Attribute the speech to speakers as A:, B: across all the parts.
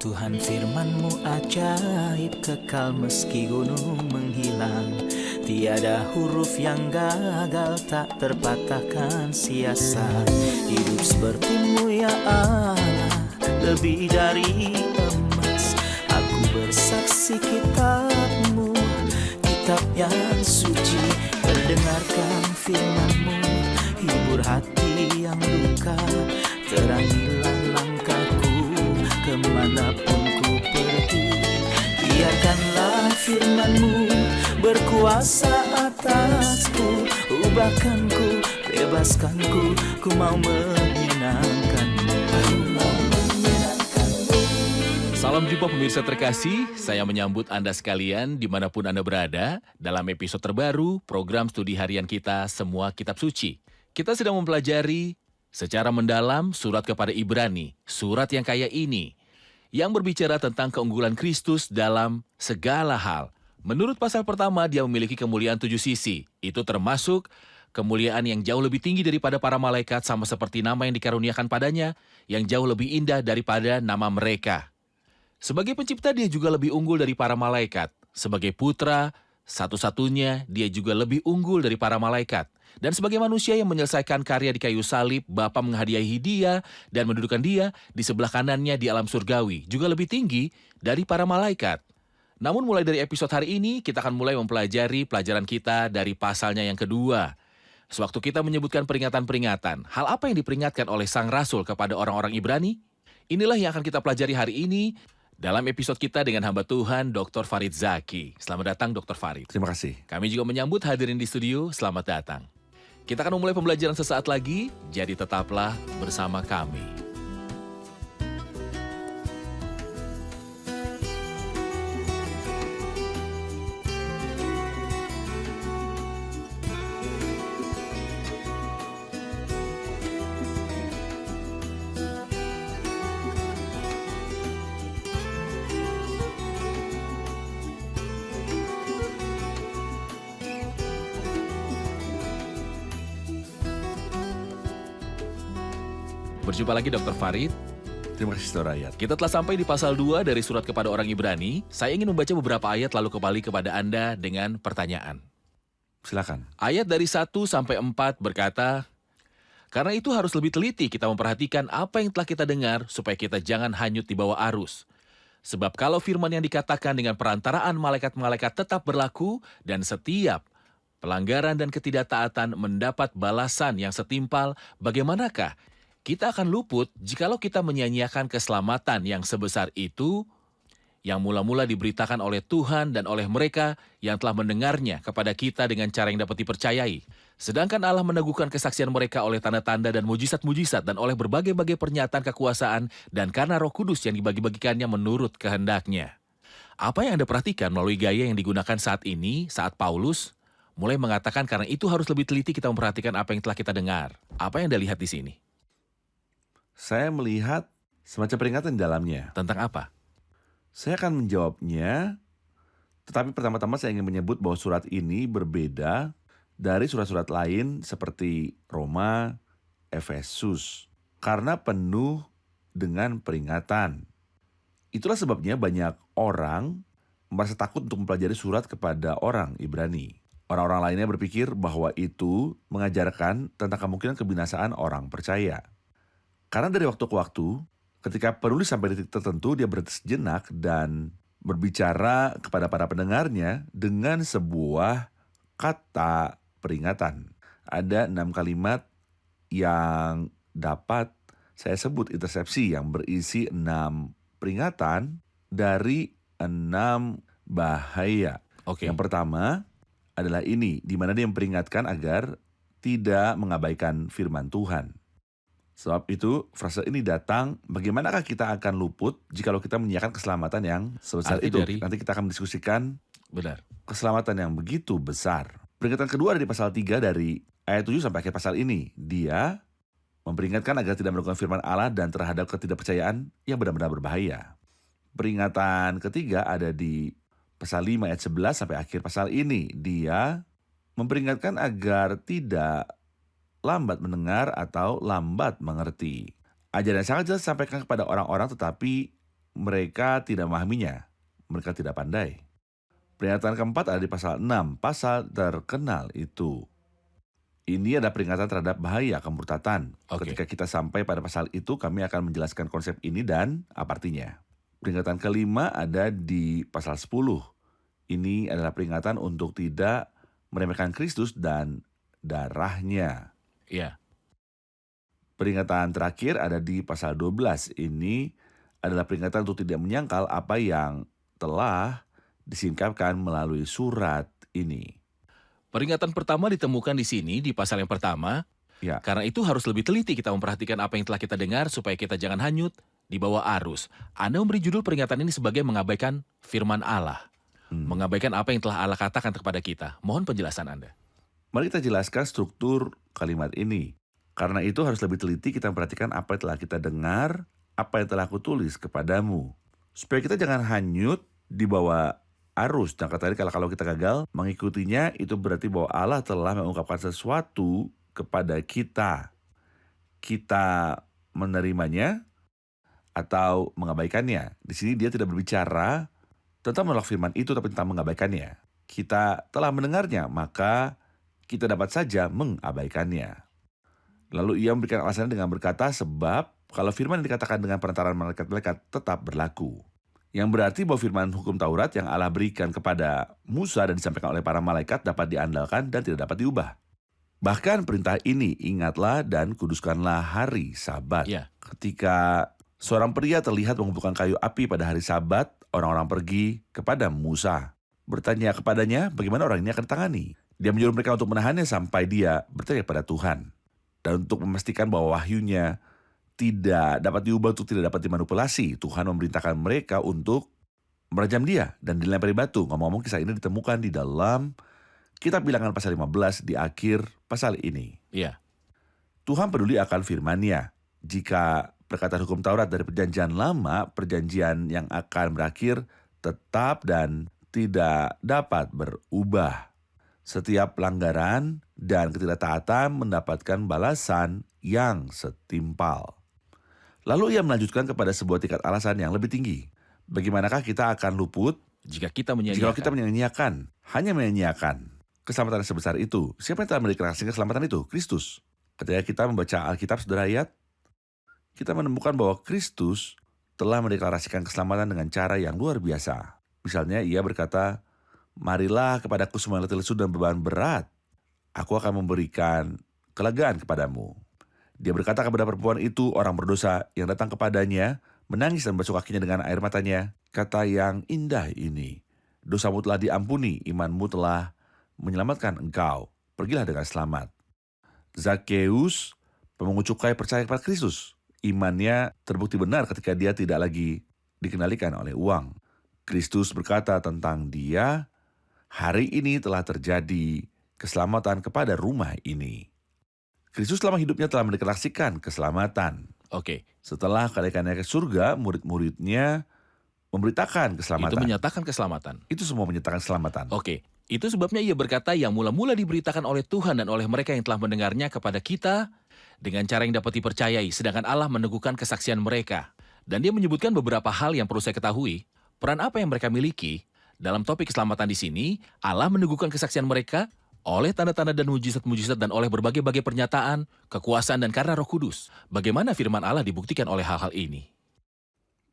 A: Tuhan firman-Mu ajaib, kekal meski gunung menghilang. Tiada huruf yang gagal, tak terpatahkan sia-sia. Hidup seperti-Mu ya Allah, lebih dari emas. Aku bersaksi kitab-Mu, kitab yang suci. Mendengarkan firman-Mu, hibur hati yang luka. Terangilah langkahku kemanapun ku pergi. Biarkanlah firman-Mu berkuasa atasku. Ubahkanku, bebaskanku, ku mau menyenangkan-Mu. Ku mau menyenangkan-Mu.
B: Salam jumpa pemirsa terkasih, saya menyambut Anda sekalian dimanapun Anda berada dalam episode terbaru program studi harian kita Semua Kitab Suci. Kita sedang mempelajari secara mendalam surat kepada Ibrani, surat yang kaya ini, yang berbicara tentang keunggulan Kristus dalam segala hal. Menurut pasal pertama, dia memiliki kemuliaan 7 sisi. Itu termasuk kemuliaan yang jauh lebih tinggi daripada para malaikat, sama seperti nama yang dikaruniakan padanya, yang jauh lebih indah daripada nama mereka. Sebagai pencipta, dia juga lebih unggul dari para malaikat. Sebagai putra, satu-satunya, dia juga lebih unggul dari para malaikat. Dan sebagai manusia yang menyelesaikan karya di kayu salib, Bapa menghadiahi dia dan mendudukan dia di sebelah kanannya di alam surgawi, juga lebih tinggi dari para malaikat. Namun mulai dari episode hari ini, kita akan mulai mempelajari pelajaran kita dari pasalnya yang kedua. Sewaktu kita menyebutkan peringatan-peringatan, hal apa yang diperingatkan oleh Sang Rasul kepada orang-orang Ibrani? Inilah yang akan kita pelajari hari ini dalam episode kita dengan hamba Tuhan Dr. Farid Zaki. Selamat datang Dr. Farid.
C: Terima kasih.
B: Kami juga menyambut hadirin di studio, selamat datang. Kita akan memulai pembelajaran sesaat lagi, jadi tetaplah bersama kami. Berjumpa lagi Dr. Farid.
C: Terima kasih Saudara Ayat.
B: Kita telah sampai di pasal 2 dari surat kepada orang Ibrani. Saya ingin membaca beberapa ayat lalu kembali kepada Anda dengan pertanyaan.
C: Silakan.
B: Ayat dari 1 sampai 4 berkata, "Karena itu harus lebih teliti kita memperhatikan apa yang telah kita dengar supaya kita jangan hanyut di bawah arus. Sebab kalau firman yang dikatakan dengan perantaraan malaikat-malaikat tetap berlaku dan setiap pelanggaran dan ketidaktaatan mendapat balasan yang setimpal, bagaimanakah kita akan luput jikalau kita menyia-nyiakan keselamatan yang sebesar itu, yang mula-mula diberitakan oleh Tuhan dan oleh mereka yang telah mendengarnya kepada kita dengan cara yang dapat dipercayai. Sedangkan Allah meneguhkan kesaksian mereka oleh tanda-tanda dan mujizat-mujizat dan oleh berbagai-bagai pernyataan kekuasaan dan karena Roh Kudus yang dibagi-bagikannya menurut kehendaknya." Apa yang Anda perhatikan melalui gaya yang digunakan saat ini, saat Paulus mulai mengatakan karena itu harus lebih teliti kita memperhatikan apa yang telah kita dengar. Apa yang Anda lihat di sini?
C: Saya melihat semacam peringatan di dalamnya.
B: Tentang apa?
C: Saya akan menjawabnya, tetapi pertama-tama saya ingin menyebut bahwa surat ini berbeda dari surat-surat lain seperti Roma, Efesus, karena penuh dengan peringatan. Itulah sebabnya banyak orang merasa takut untuk mempelajari surat kepada orang Ibrani. Orang-orang lainnya berpikir bahwa itu mengajarkan tentang kemungkinan kebinasaan orang percaya. Karena dari waktu ke waktu, ketika penulis sampai titik tertentu, dia berhenti sejenak dan berbicara kepada para pendengarnya dengan sebuah kata peringatan. Ada 6 kalimat yang dapat saya sebut intersepsi yang berisi 6 peringatan dari 6 bahaya.
B: Oke.
C: Yang pertama adalah ini, di mana dia memperingatkan agar tidak mengabaikan firman Tuhan. Sebab itu, frase ini datang, bagaimanakah kita akan luput jikalau kita menyiapkan keselamatan yang sebesar
B: Arti
C: itu.
B: dari-
C: Nanti kita akan mendiskusikan
B: Benar.
C: keselamatan yang begitu besar. Peringatan kedua ada di pasal 3 dari ayat 7 sampai akhir pasal ini. Dia memperingatkan agar tidak melakukan firman Allah dan terhadap ketidakpercayaan yang benar-benar berbahaya. Peringatan ketiga ada di pasal 5 ayat 11 sampai akhir pasal ini. Dia memperingatkan agar tidak lambat mendengar atau lambat mengerti. Ajaran yang sangat jelas disampaikan kepada orang-orang, tetapi mereka tidak memahaminya. Mereka tidak pandai. Peringatan keempat ada di pasal 6, pasal terkenal itu. Ini ada peringatan terhadap bahaya kemurtatan.
B: Oke.
C: Ketika kita sampai pada pasal itu, kami akan menjelaskan konsep ini dan apa artinya. Peringatan kelima ada di pasal 10. Ini adalah peringatan untuk tidak meremehkan Kristus dan darahnya.
B: Ya,
C: Peringatan terakhir ada di pasal 12. Ini adalah peringatan untuk tidak menyangkal apa yang telah disingkapkan melalui surat ini.
B: peringatan pertama ditemukan di sini di pasal yang pertama.
C: Ya.
B: Karena itu harus lebih teliti kita memperhatikan apa yang telah kita dengar supaya kita jangan hanyut di bawah arus. Anda memberi judul peringatan ini sebagai mengabaikan firman Allah. Mengabaikan apa yang telah Allah katakan kepada kita. Mohon penjelasan Anda.
C: Mari kita jelaskan struktur kalimat ini. Karena itu harus lebih teliti kita memperhatikan apa yang telah kita dengar, apa yang telah aku tulis kepadamu. Supaya kita jangan hanyut di bawah arus. Dan kata tadi kalau kita gagal mengikutinya, itu berarti bahwa Allah telah mengungkapkan sesuatu kepada kita. Kita menerimanya atau mengabaikannya. Di sini dia tidak berbicara tentang menolak firman itu, tapi tentang mengabaikannya. Kita telah mendengarnya, maka kita dapat saja mengabaikannya. Lalu ia memberikan alasannya dengan berkata, sebab kalau firman yang dikatakan dengan perantaraan malaikat-malaikat tetap berlaku. Yang berarti bahwa firman hukum Taurat yang Allah berikan kepada Musa dan disampaikan oleh para malaikat dapat diandalkan dan tidak dapat diubah. Bahkan perintah ini, ingatlah dan kuduskanlah hari Sabat.
B: Ya.
C: Ketika seorang pria terlihat mengumpulkan kayu api pada hari Sabat, orang-orang pergi kepada Musa. Bertanya kepadanya bagaimana orang ini akan ditangani. Dia menyuruh mereka untuk menahannya sampai dia bertanya kepada Tuhan. Dan untuk memastikan bahwa wahyunya tidak dapat diubah, untuk tidak dapat dimanipulasi, Tuhan memerintahkan mereka untuk merajam dia dan dilempari batu. Ngomong-ngomong, kisah ini ditemukan di dalam Kitab Bilangan pasal 15 di akhir pasal ini.
B: Iya.
C: Tuhan peduli akan firman-Nya. Jika perkataan hukum Taurat dari perjanjian lama, perjanjian yang akan berakhir tetap dan tidak dapat berubah. Setiap pelanggaran dan ketidaktaatan mendapatkan balasan yang setimpal. Lalu ia melanjutkan kepada sebuah tingkat alasan yang lebih tinggi. Bagaimanakah kita akan luput
B: Jika kita
C: jika kita
B: menyanyiakan.
C: hanya menyanyiakan keselamatan sebesar itu? Siapa yang telah mendeklarasikan keselamatan itu? Kristus. Ketika kita membaca Alkitab, saudara ayat, kita menemukan bahwa Kristus telah mendeklarasikan keselamatan dengan cara yang luar biasa. Misalnya ia berkata, marilah kepadaku semua yang letih lesu dan beban berat. Aku akan memberikan kelegaan kepadamu. Dia berkata kepada perempuan itu, orang berdosa yang datang kepadanya, menangis dan basuh kakinya dengan air matanya. Kata yang indah ini, dosamu telah diampuni, imanmu telah menyelamatkan engkau. Pergilah dengan selamat. Zakheus, pemungut cukai, percaya kepada Kristus. Imannya terbukti benar ketika dia tidak lagi dikendalikan oleh uang. Kristus berkata tentang dia, hari ini telah terjadi keselamatan kepada rumah ini. Kristus selama hidupnya telah mendeklarasikan keselamatan.
B: Oke.
C: Setelah kenaikannya ke surga, murid-muridnya memberitakan keselamatan.
B: Itu menyatakan keselamatan.
C: Itu semua menyatakan keselamatan.
B: Oke. Itu sebabnya ia berkata yang mula-mula diberitakan oleh Tuhan dan oleh mereka yang telah mendengarnya kepada kita dengan cara yang dapat dipercayai, sedangkan Allah meneguhkan kesaksian mereka. Dan dia menyebutkan beberapa hal yang perlu saya ketahui. Peran apa yang mereka miliki dalam topik keselamatan di sini? Allah meneguhkan kesaksian mereka oleh tanda-tanda dan mujizat-mujizat dan oleh berbagai-bagai pernyataan, kekuasaan dan karena Roh Kudus. Bagaimana firman Allah dibuktikan oleh hal-hal ini?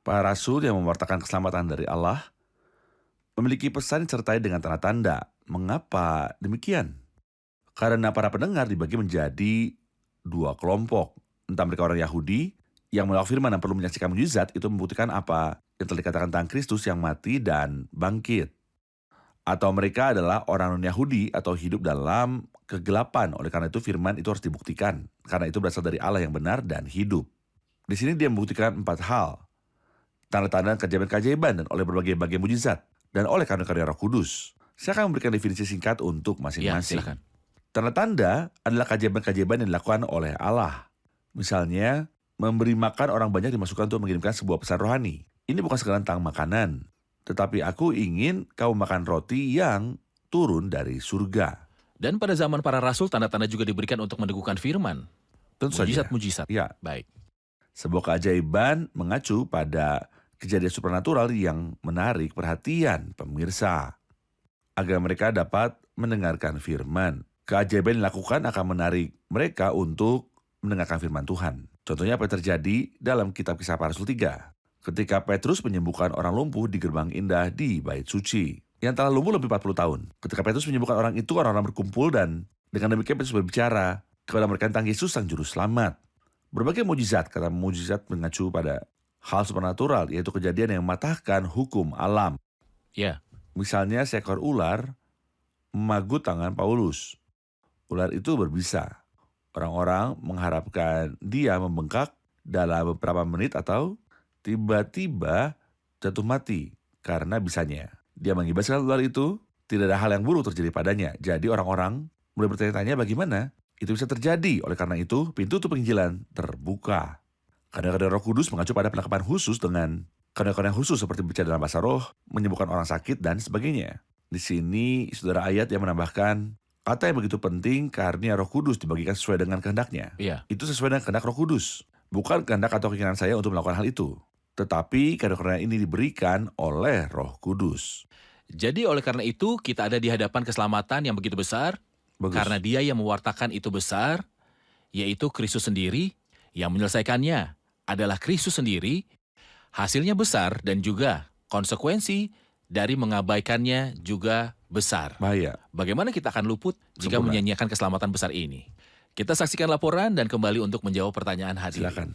C: Para rasul yang mewartakan keselamatan dari Allah memiliki pesan disertai dengan tanda-tanda. Mengapa demikian? Karena para pendengar dibagi menjadi dua kelompok. Entah mereka orang Yahudi yang menolak firman dan perlu menyaksikan mujizat, itu membuktikan apa yang telah dikatakan tentang Kristus yang mati dan bangkit. Atau mereka adalah orang non-Yahudi atau hidup dalam kegelapan. Oleh karena itu firman itu harus dibuktikan. Karena itu berasal dari Allah yang benar dan hidup. Di sini dia membuktikan 4 hal. Tanda-tanda keajaiban-keajaiban dan oleh berbagai-bagai mujizat. Dan oleh karya-karya Roh Kudus. Saya akan memberikan definisi singkat untuk
B: Ya,
C: masing-masing.
B: silakan.
C: Tanda-tanda adalah keajaiban-keajaiban yang dilakukan oleh Allah. Misalnya, memberi makan orang banyak dimasukkan untuk mengirimkan sebuah pesan rohani. Ini bukan sekedar tentang makanan. Tetapi aku ingin kau makan roti yang turun dari surga.
B: Dan pada zaman para rasul, tanda-tanda juga diberikan untuk meneguhkan firman.
C: Tentu saja.
B: Mujizat-mujizat.
C: Ya,
B: Baik.
C: sebuah keajaiban mengacu pada kejadian supranatural yang menarik perhatian pemirsa, agar mereka dapat mendengarkan firman. Keajaiban yang dilakukan akan menarik mereka untuk mendengarkan firman Tuhan. Contohnya apa yang terjadi dalam kitab Kisah Para Rasul 3. Ketika Petrus menyembuhkan orang lumpuh di gerbang indah di Bait Suci, yang telah lumpuh lebih 40 tahun. Ketika Petrus menyembuhkan orang itu, orang-orang berkumpul dan dengan demikian Petrus berbicara kepada mereka tentang Yesus Sang Juru Selamat. Berbagai mujizat, kata mujizat mengacu pada hal supernatural, yaitu kejadian yang mematahkan hukum alam.
B: Ya,
C: Misalnya seekor ular memagut tangan Paulus. Ular itu berbisa. Orang-orang mengharapkan dia membengkak dalam beberapa menit atau tiba-tiba jatuh mati karena bisanya. Dia mengibaskan ular itu, tidak ada hal yang buruk terjadi padanya. Jadi orang-orang mulai bertanya-tanya bagaimana itu bisa terjadi. Oleh karena itu, pintu penginjilan terbuka. Kadang-kadang Roh Kudus mengacu pada penangkapan khusus dengan kadang-kadang khusus seperti bicara dalam bahasa roh, menyembuhkan orang sakit, dan sebagainya. Di sini, saudara ayat yang menambahkan kata yang begitu penting, karunia Roh Kudus dibagikan sesuai dengan kehendaknya.
B: iya.
C: Itu sesuai dengan kehendak Roh Kudus. Bukan kehendak atau keinginan saya untuk melakukan hal itu. Tetapi karunia ini diberikan oleh Roh Kudus.
B: Jadi oleh karena itu kita ada di hadapan keselamatan yang begitu besar.
C: Bagus.
B: Karena dia yang mewartakan itu besar, yaitu Kristus sendiri, yang menyelesaikannya adalah Kristus sendiri, hasilnya besar dan juga konsekuensi dari mengabaikannya juga besar.
C: Bahaya.
B: Bagaimana kita akan luput jika
C: Sempurna.
B: menyanyiakan keselamatan besar ini? Kita saksikan laporan dan kembali untuk menjawab pertanyaan hadirin.
C: Silakan.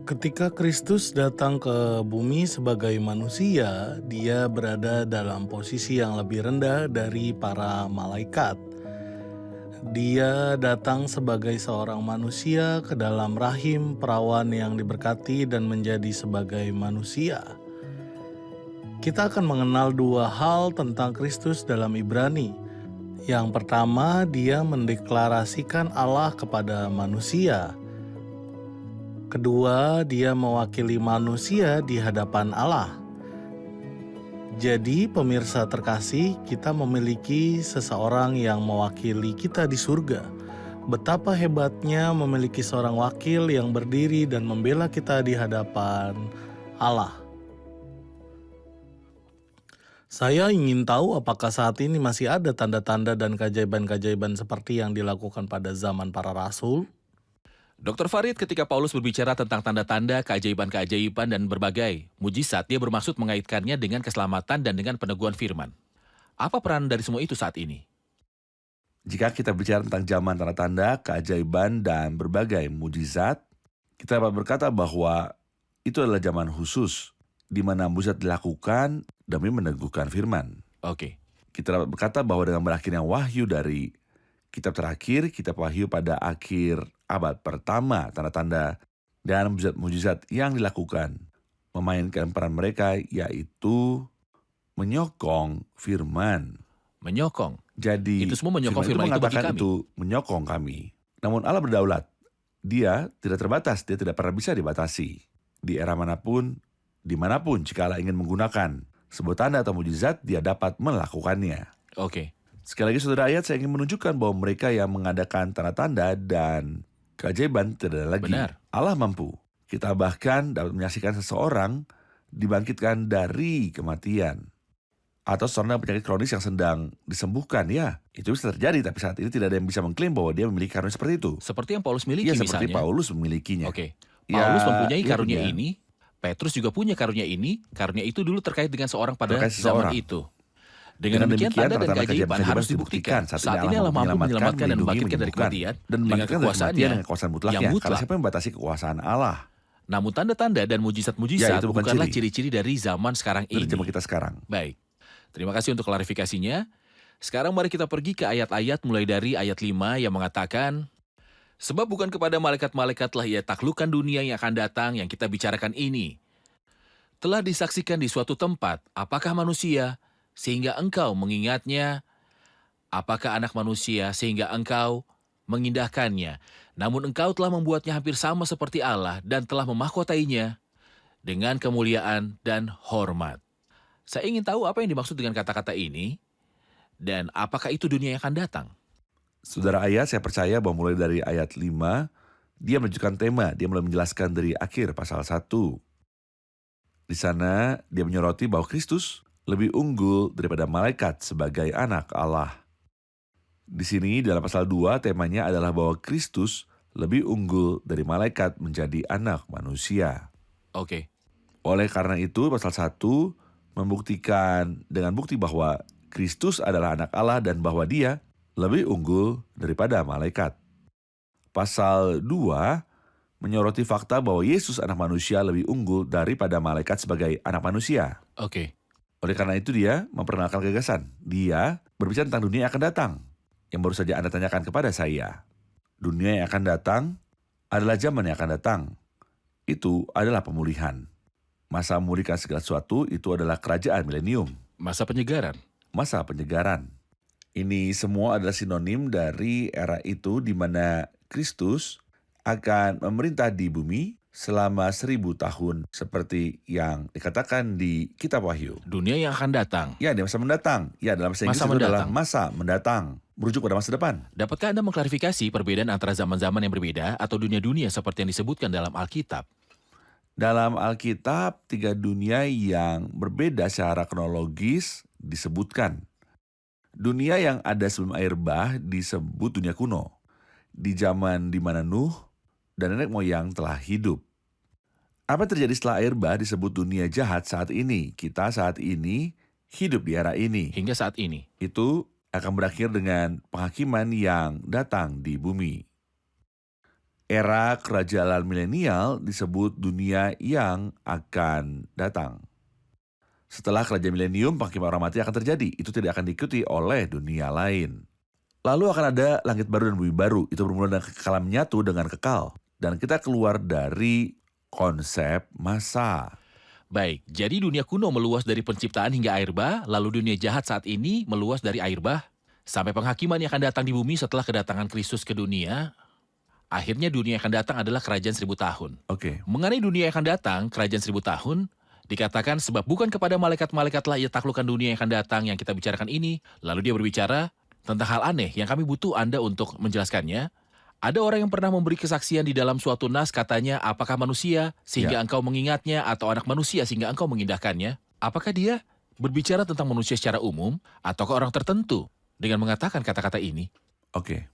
D: Ketika Kristus datang ke bumi sebagai manusia, dia berada dalam posisi yang lebih rendah dari para malaikat. Dia datang sebagai seorang manusia ke dalam rahim perawan yang diberkati dan menjadi sebagai manusia. Kita akan mengenal dua hal tentang Kristus dalam Ibrani. Yang pertama, dia mendeklarasikan Allah kepada manusia. Kedua, dia mewakili manusia di hadapan Allah. Jadi, pemirsa terkasih, kita memiliki seseorang yang mewakili kita di surga. Betapa hebatnya memiliki seorang wakil yang berdiri dan membela kita di hadapan Allah. Saya ingin tahu apakah saat ini masih ada tanda-tanda dan keajaiban-keajaiban seperti yang dilakukan pada zaman para rasul?
B: Dr. Farid, ketika Paulus berbicara tentang tanda-tanda, keajaiban-keajaiban, dan berbagai mujizat, dia bermaksud mengaitkannya dengan keselamatan dan dengan peneguhan firman. Apa peran dari semua itu saat ini?
C: Jika kita bicara tentang zaman tanda-tanda, keajaiban, dan berbagai mujizat, kita dapat berkata bahwa itu adalah zaman khusus, di mana mujizat dilakukan demi meneguhkan firman.
B: Oke.
C: Kita dapat berkata bahwa dengan berakhirnya wahyu dari kitab terakhir, kitab wahyu pada akhir abad pertama, tanda-tanda dan mujizat yang dilakukan memainkan peran mereka, yaitu menyokong firman.
B: Menyokong.
C: Jadi
B: Itu semua menyokong
C: firman
B: firman itu bagi
C: mengatakan
B: kami.
C: itu menyokong kami. Namun Allah berdaulat. Dia tidak terbatas, dia tidak pernah bisa dibatasi. Di era manapun, dimanapun, jika Allah ingin menggunakan sebuah tanda atau mujizat, dia dapat melakukannya.
B: Oke.
C: Sekali lagi saudara ayat, saya ingin menunjukkan bahwa mereka yang mengadakan tanda-tanda dan keajaiban tidak ada lagi.
B: Benar.
C: Allah mampu. Kita bahkan dapat menyaksikan seseorang dibangkitkan dari kematian. Atau seorang dengan penyakit kronis yang sedang disembuhkan. Ya, itu bisa terjadi, tapi saat ini tidak ada yang bisa mengklaim bahwa dia memiliki karunia seperti itu.
B: Seperti yang Paulus miliki
C: Ya, seperti
B: misalnya.
C: Paulus memilikinya.
B: Oke.
C: Ya,
B: Paulus mempunyai
C: dia
B: karunia
C: punya.
B: ini, Petrus juga punya karunia ini. Karunia itu dulu terkait dengan seorang pada
C: Terkait
B: zaman
C: seseorang.
B: itu. Dengan demikian, tanda dan
C: tanda-tanda
B: keajaiban harus dibuktikan. Saat ini Allah mampu menyelamatkan dan membangkitkan dari kematian dengan
C: membangkitkan dari
B: kekuasaannya
C: kematian dengan kekuasaan mutlaknya.
B: yang
C: Karena
B: mutlak.
C: siapa yang membatasi kekuasaan Allah?
B: Namun tanda-tanda dan
C: Ya,
B: mujizat-mujizat
C: itu bukan
B: bukanlah
C: ciri.
B: ciri-ciri dari zaman sekarang
C: Itu
B: ini.
C: zaman kita sekarang.
B: Baik, terima kasih untuk klarifikasinya. Sekarang mari kita pergi ke ayat-ayat mulai dari ayat 5 yang mengatakan, sebab bukan kepada malaikat-malaikatlah ia taklukkan dunia yang akan datang yang kita bicarakan ini. Telah disaksikan di suatu tempat, apakah manusia, sehingga engkau mengingatnya, apakah anak manusia, sehingga engkau mengindahkannya. Namun engkau telah membuatnya hampir sama seperti Allah dan telah memahkotainya dengan kemuliaan dan hormat. Saya ingin tahu apa yang dimaksud dengan kata-kata ini, dan apakah itu dunia yang akan datang?
C: Saudara ayat, saya percaya bahwa mulai dari ayat 5, dia menunjukkan tema, dia mulai menjelaskan dari akhir pasal 1. Di sana dia menyoroti bahwa Kristus lebih unggul daripada malaikat sebagai anak Allah. Di sini dalam pasal 2 temanya adalah bahwa Kristus lebih unggul dari malaikat menjadi anak manusia.
B: Oke.
C: Oleh karena itu pasal 1 membuktikan dengan bukti bahwa Kristus adalah anak Allah dan bahwa dia lebih unggul daripada malaikat. Pasal 2 menyoroti fakta bahwa Yesus anak manusia lebih unggul daripada malaikat sebagai anak manusia.
B: Oke.
C: Oleh karena itu dia memperkenalkan gagasan. Dia berbicara tentang dunia yang akan datang, yang baru saja Anda tanyakan kepada saya. Dunia yang akan datang adalah zaman yang akan datang. Itu adalah pemulihan. Masa memulihkan segala sesuatu itu adalah kerajaan milenium.
B: Masa penyegaran.
C: Masa penyegaran. Ini semua adalah sinonim dari era itu di mana Kristus akan memerintah di bumi selama 1000 tahun seperti yang dikatakan di kitab Wahyu.
B: Dunia yang akan datang.
C: Ya, di masa mendatang. Ya, dalam bahasa Inggris
B: Masa
C: itu adalah
B: mendatang.
C: masa mendatang. Merujuk pada masa depan.
B: Dapatkah Anda mengklarifikasi perbedaan antara zaman-zaman yang berbeda atau dunia-dunia seperti yang disebutkan dalam Alkitab?
C: Dalam Alkitab, 3 dunia yang berbeda secara kronologis disebutkan. Dunia yang ada sebelum air bah disebut dunia kuno. Di zaman di mana Nuh dan nenek moyang telah hidup. Apa yang terjadi setelah air bah disebut dunia jahat saat ini. Kita saat ini hidup di era ini.
B: Hingga saat ini.
C: Itu akan berakhir dengan penghakiman yang datang di bumi. Era kerajaan milenial disebut dunia yang akan datang. Setelah kerajaan milenium, penghakiman orang mati akan terjadi. Itu tidak akan diikuti oleh dunia lain. Lalu akan ada langit baru dan bumi baru. Itu bermula dengan kekekalan menyatu dengan kekal. Dan kita keluar dari konsep masa.
B: Baik, jadi dunia kuno meluas dari penciptaan hingga air bah, lalu dunia jahat saat ini meluas dari air bah, sampai penghakiman yang akan datang di bumi setelah kedatangan Kristus ke dunia. Akhirnya dunia yang akan datang adalah kerajaan 1000 tahun.
C: Oke.
B: Mengenai dunia yang akan datang, kerajaan 1000 tahun, dikatakan sebab bukan kepada malaikat-malaikatlah ia taklukkan dunia yang akan datang yang kita bicarakan ini. Lalu dia berbicara tentang hal aneh yang kami butuh Anda untuk menjelaskannya. Ada orang yang pernah memberi kesaksian di dalam suatu nas katanya, apakah manusia sehingga engkau mengingatnya atau anak manusia sehingga engkau mengindahkannya? Apakah dia berbicara tentang manusia secara umum ataukah orang tertentu dengan mengatakan kata-kata ini?
C: Oke.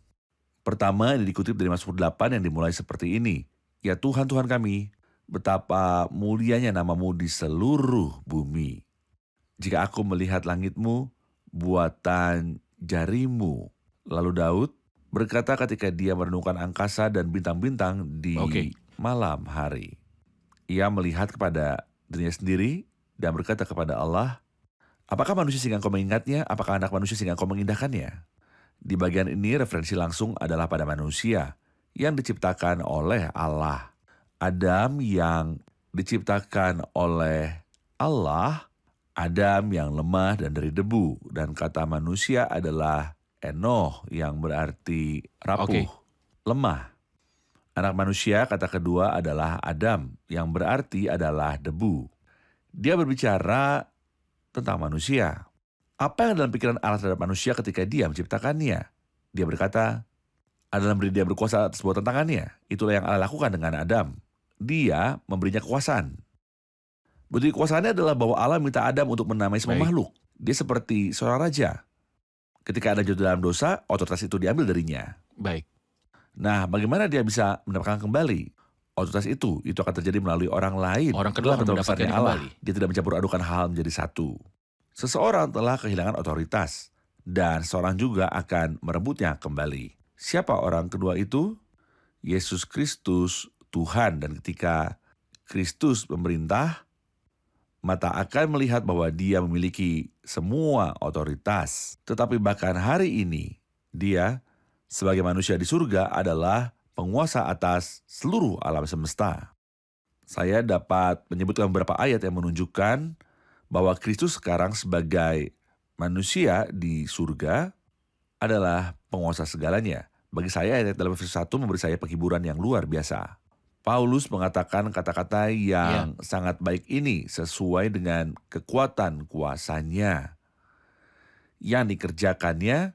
C: Pertama ini dikutip dari Mazmur 8 yang dimulai seperti ini. Ya Tuhan, Tuhan kami, betapa mulianya namamu di seluruh bumi. Jika aku melihat langitmu, buatan jarimu. Lalu Daud berkata ketika dia merenungkan angkasa dan bintang-bintang di malam hari. Ia melihat kepada dirinya sendiri dan berkata kepada Allah, apakah manusia sehingga engkau mengingatnya? Apakah anak manusia sehingga engkau mengindahkannya? Di bagian ini referensi langsung adalah pada manusia yang diciptakan oleh Allah. Adam yang diciptakan oleh Allah, Adam yang lemah dan dari debu. Dan kata manusia adalah Enoh yang berarti rapuh, lemah. Anak manusia kata kedua adalah Adam yang berarti adalah debu. Dia berbicara tentang manusia. Apa yang dalam pikiran Allah terhadap manusia ketika dia menciptakannya? Dia berkata, adalah memberi dia berkuasa atas sebuah tantangannya. Itulah yang Allah lakukan dengan Adam. Dia memberinya kekuasaan. Bukti kekuasaannya adalah bahwa Allah minta Adam untuk menamai semua makhluk. Dia seperti seorang raja. Ketika ada jatuh dalam dosa, otoritas itu diambil darinya.
B: Baik.
C: Nah, bagaimana dia bisa mendapatkan kembali otoritas itu? Itu akan terjadi melalui orang lain.
B: Orang kedua akan mendapatkannya kembali.
C: Dia tidak mencampur adukan hal menjadi satu. Seseorang telah kehilangan otoritas, dan seorang juga akan merebutnya kembali. Siapa orang kedua itu? Yesus Kristus, Tuhan. Dan ketika Kristus memerintah, mata akan melihat bahwa dia memiliki semua otoritas. Tetapi bahkan hari ini, dia sebagai manusia di surga adalah penguasa atas seluruh alam semesta. Saya dapat menyebutkan beberapa ayat yang menunjukkan bahwa Kristus sekarang sebagai manusia di surga adalah penguasa segalanya. Bagi saya ayat dalam Efesus 1 memberi saya penghiburan yang luar biasa. Paulus mengatakan kata-kata yang sangat baik ini sesuai dengan kekuatan kuasanya yang dikerjakannya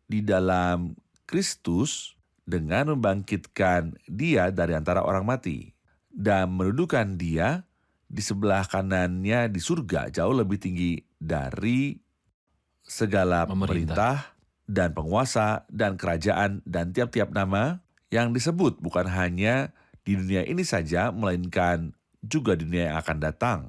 C: di dalam Kristus dengan membangkitkan dia dari antara orang mati dan mendudukan dia di sebelah kanannya di surga jauh lebih tinggi dari segala pemerintah dan penguasa dan kerajaan dan tiap-tiap nama yang disebut, bukan hanya di dunia ini saja, melainkan juga di dunia yang akan datang.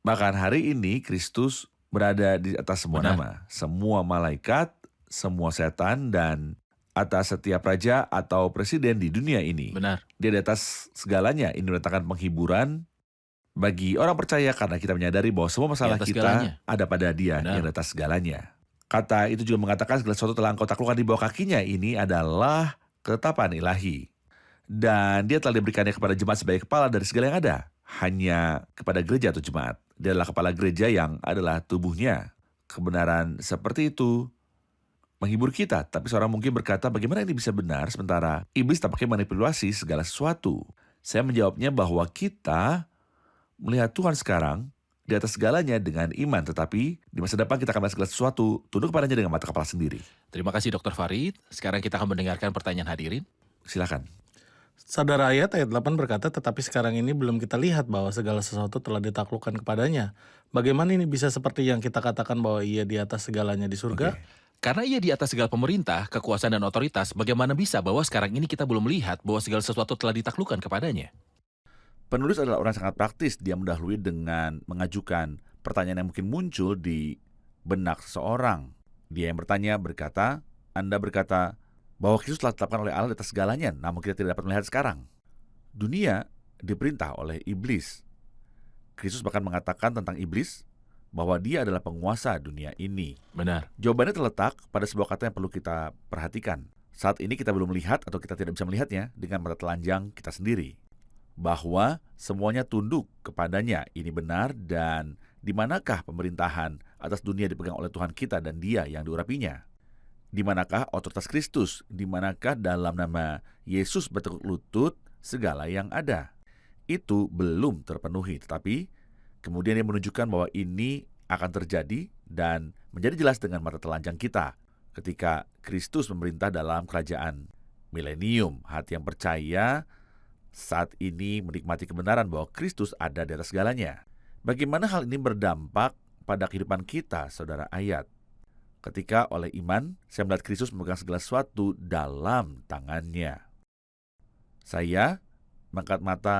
C: Bahkan hari ini Kristus berada di atas semua
B: Benar.
C: nama, semua malaikat, semua setan, dan atas setiap raja atau presiden di dunia ini.
B: Benar.
C: Dia di atas segalanya. Ini mendatangkan penghiburan bagi orang percaya karena kita menyadari bahwa semua masalah
B: Di atas
C: kita
B: segalanya.
C: ada pada Dia
B: Benar.
C: yang di atas segalanya. Kata itu juga mengatakan segala sesuatu telah engkau taklukkan di bawah kakinya. Ini adalah ketetapan ilahi. Dan Dia telah diberikannya kepada jemaat sebagai kepala dari segala yang ada. Hanya kepada gereja atau jemaat. Dia adalah kepala gereja yang adalah tubuhnya. Kebenaran seperti itu menghibur kita. Tapi seorang mungkin berkata, bagaimana ini bisa benar sementara iblis tampaknya manipulasi segala sesuatu? Saya menjawabnya bahwa kita melihat Tuhan sekarang di atas segalanya dengan iman. Tetapi di masa depan kita akan melihat segala sesuatu tunduk kepadanya dengan mata kepala sendiri.
B: Terima kasih Dr. Farid. Sekarang kita akan mendengarkan pertanyaan hadirin.
C: Silakan.
D: Saudara ayat 8 berkata, tetapi sekarang ini belum kita lihat bahwa segala sesuatu telah ditaklukkan kepadanya. Bagaimana ini bisa seperti yang kita katakan bahwa ia di atas segalanya di surga?
C: Oke.
B: Karena ia di atas segala pemerintah, kekuasaan dan otoritas, bagaimana bisa bahwa sekarang ini kita belum melihat bahwa segala sesuatu telah ditaklukkan kepadanya?
C: Penulis adalah orang yang sangat praktis. Dia mendahului dengan mengajukan pertanyaan yang mungkin muncul di benak seseorang. Dia yang berkata, Anda berkata bahwa Kristus telah ditetapkan oleh Allah di atas segalanya, namun kita tidak dapat melihat sekarang. Dunia diperintah oleh iblis. Kristus bahkan mengatakan tentang iblis bahwa dia adalah penguasa dunia ini.
B: Benar.
C: Jawabannya terletak pada sebuah kata yang perlu kita perhatikan. Saat ini kita belum melihat atau kita tidak bisa melihatnya dengan mata telanjang kita sendiri. Bahwa semuanya tunduk kepadanya. Ini benar, dan di manakah pemerintahan atas dunia dipegang oleh Tuhan kita dan Dia yang diurapinya? Di manakah otoritas Kristus? Di manakah dalam nama Yesus bertekuk lutut segala yang ada? Itu belum terpenuhi, tetapi kemudian dia menunjukkan bahwa ini akan terjadi dan menjadi jelas dengan mata telanjang kita ketika Kristus memerintah dalam kerajaan milenium. Hati yang percaya saat ini menikmati kebenaran bahwa Kristus ada di atas segalanya. Bagaimana hal ini berdampak pada kehidupan kita, saudara ayat? Ketika oleh iman, saya melihat Kristus memegang segala sesuatu dalam tangannya. Saya mengangkat mata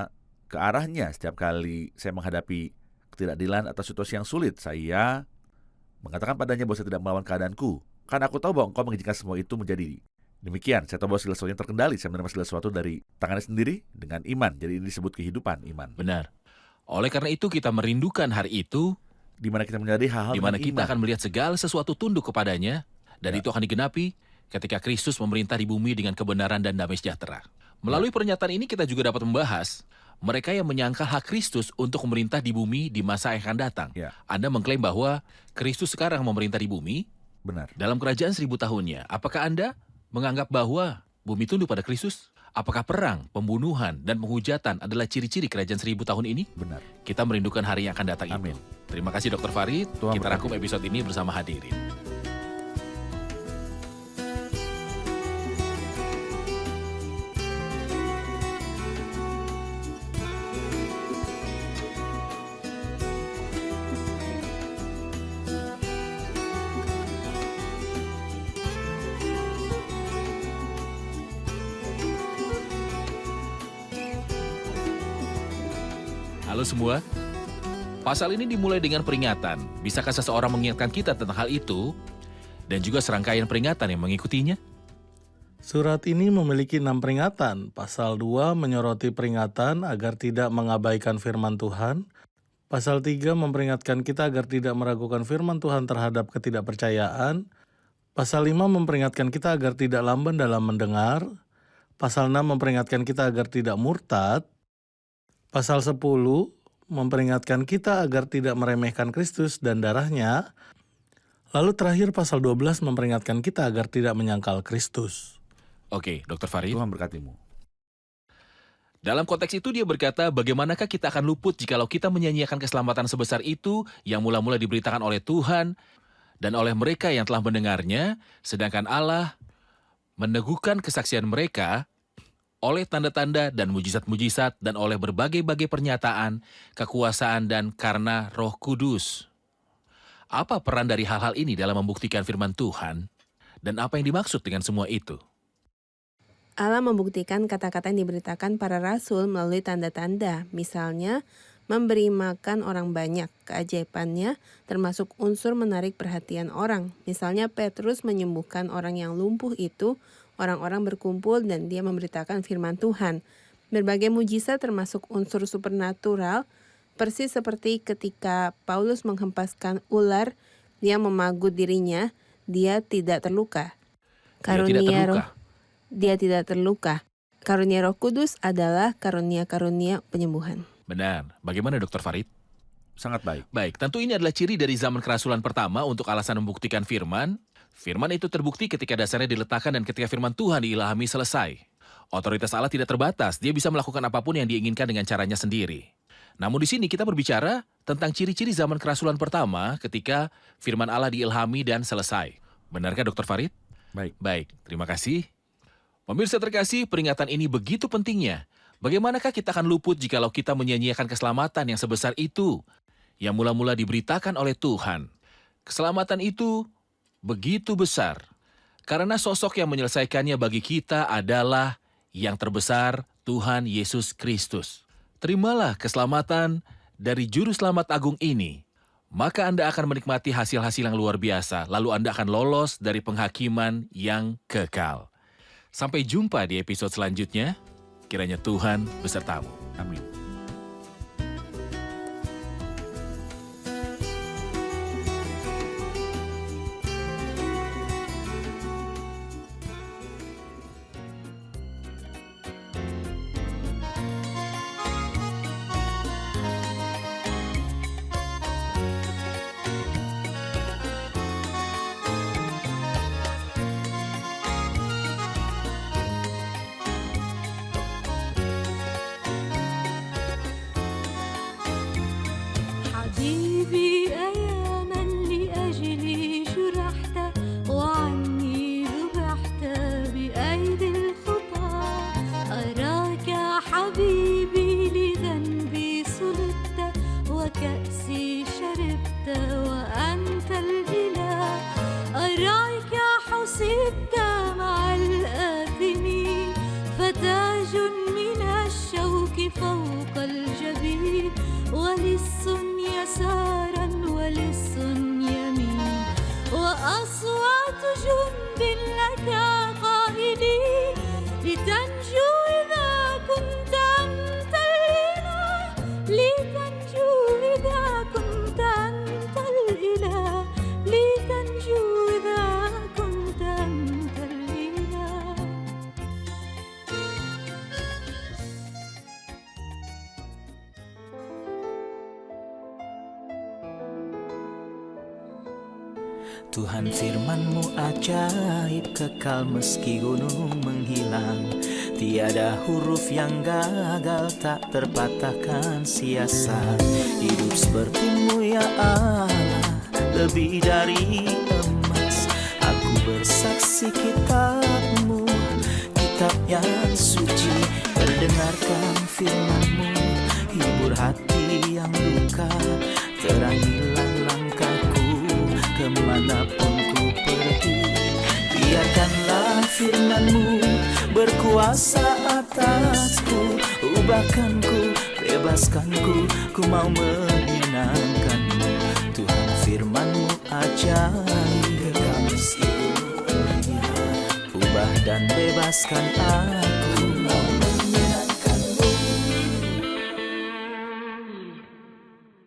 C: ke arahnya setiap kali saya menghadapi ketidakadilan atau situasi yang sulit. Saya mengatakan padanya bahwa saya tidak melawan keadaanku. Karena aku tahu bahwa engkau mengizinkan semua itu menjadi demikian. Saya tahu bahwa segala sesuatu yang terkendali. Saya menerima segala sesuatu dari tangannya sendiri dengan iman. Jadi ini disebut kehidupan iman.
B: Benar. Oleh karena itu kita merindukan hari itu,
C: Di mana kita menyadari hal-hal
B: di mana
C: dengan
B: kita
C: iman.
B: akan melihat segala sesuatu tunduk kepadanya, dan itu akan digenapi ketika Kristus memerintah di bumi dengan kebenaran dan damai sejahtera. Melalui pernyataan ini kita juga dapat membahas mereka yang menyangkal hak Kristus untuk memerintah di bumi di masa yang akan datang.
C: Ya.
B: Anda mengklaim bahwa Kristus sekarang memerintah di bumi
C: Benar.
B: dalam kerajaan 1000 tahunnya. Apakah Anda menganggap bahwa bumi tunduk pada Kristus? Apakah perang, pembunuhan, dan penghujatan adalah ciri-ciri kerajaan 1000 tahun ini?
C: Benar.
B: Kita merindukan hari yang akan datang
C: Amin.
B: itu. Terima kasih Dr. Farid.
C: Tuhan
B: Kita
C: berkati.
B: rangkum episode ini bersama hadirin. Halo semua. Pasal ini dimulai dengan peringatan. Bisakah seseorang mengingatkan kita tentang hal itu? Dan juga serangkaian peringatan yang mengikutinya?
D: Surat ini memiliki 6 peringatan. Pasal 2 menyoroti peringatan agar tidak mengabaikan firman Tuhan. Pasal 3 memperingatkan kita agar tidak meragukan firman Tuhan terhadap ketidakpercayaan. Pasal 5 memperingatkan kita agar tidak lamban dalam mendengar. Pasal 6 memperingatkan kita agar tidak murtad. Pasal 10 memperingatkan kita agar tidak meremehkan Kristus dan darahnya. Lalu terakhir pasal 12 memperingatkan kita agar tidak menyangkal Kristus.
B: Oke, Dr. Farid.
C: Tuhan berkatimu.
B: Dalam konteks itu dia berkata, bagaimanakah kita akan luput jikalau kita menyanyiakan keselamatan sebesar itu yang mula-mula diberitakan oleh Tuhan dan oleh mereka yang telah mendengarnya, sedangkan Allah meneguhkan kesaksian mereka oleh tanda-tanda dan mujizat-mujizat dan oleh berbagai-bagai pernyataan, kekuasaan dan karena Roh Kudus. Apa peran dari hal-hal ini dalam membuktikan firman Tuhan? Dan apa yang dimaksud dengan semua itu?
E: Allah membuktikan kata-kata yang diberitakan para rasul melalui tanda-tanda, misalnya memberi makan orang banyak. Keajaibannya termasuk unsur menarik perhatian orang. Misalnya Petrus menyembuhkan orang yang lumpuh itu, orang-orang berkumpul dan dia memberitakan firman Tuhan. Berbagai mujizat termasuk unsur supernatural, persis seperti ketika Paulus menghempaskan ular yang memagut dirinya, dia tidak terluka. Dia tidak terluka. Karunia Roh Kudus adalah karunia-karunia penyembuhan.
B: Benar. Bagaimana Dr. Farid?
C: Sangat baik.
B: Baik, tentu ini adalah ciri dari zaman kerasulan pertama untuk alasan membuktikan firman. Firman itu terbukti ketika dasarnya diletakkan dan ketika firman Tuhan diilhami selesai. Otoritas Allah tidak terbatas, dia bisa melakukan apapun yang diinginkan dengan caranya sendiri. Namun di sini kita berbicara tentang ciri-ciri zaman kerasulan pertama ketika firman Allah diilhami dan selesai. Benarkah Dr. Farid? Baik, terima kasih. Pemirsa terkasih, peringatan ini begitu pentingnya. Bagaimanakah kita akan luput jikalau kita menyia-nyiakan keselamatan yang sebesar itu, yang mula-mula diberitakan oleh Tuhan? Keselamatan itu begitu besar, karena sosok yang menyelesaikannya bagi kita adalah yang terbesar, Tuhan Yesus Kristus. Terimalah keselamatan dari Juru Selamat Agung ini, maka Anda akan menikmati hasil-hasil yang luar biasa, lalu Anda akan lolos dari penghakiman yang kekal. Sampai jumpa di episode selanjutnya. Kiranya Tuhan besertamu.
C: Amin.
F: حبيبي أيا من لأجلي جرحت وعني ذبحت بأيدي الخطى أراك حبيبي لذنبي صلبت وكأسي شربت وأنت الإله أراك حسبت مع الآثمين فتاج من الشوك فوق الجبين ولص يسارا ولص يمين وأصوات جند لك قائلين لتنجو إذا كنت أنت الإله لتنجو إذا كنت أنت الإله لتنجو إذا كنت أنت الإله.
A: Tuhan firman-Mu ajaib, kekal meski gunung menghilang. Tiada huruf yang gagal, tak terpatahkan siasat. Hidup seperti-Mu ya Allah, lebih dari emas. Aku bersaksi kitab-Mu, kitab yang suci. Terdengarkan firman-Mu, hibur hati yang luka. Terangilah langkahku kemanapun ku pergi. Biarkanlah firman-Mu berkuasa atasku. Ubahkanku, bebaskanku, ku mau menyenangkan-Mu. Tuhan firman-Mu ajaib, kekal meski gunung. Ubah dan bebaskan aku.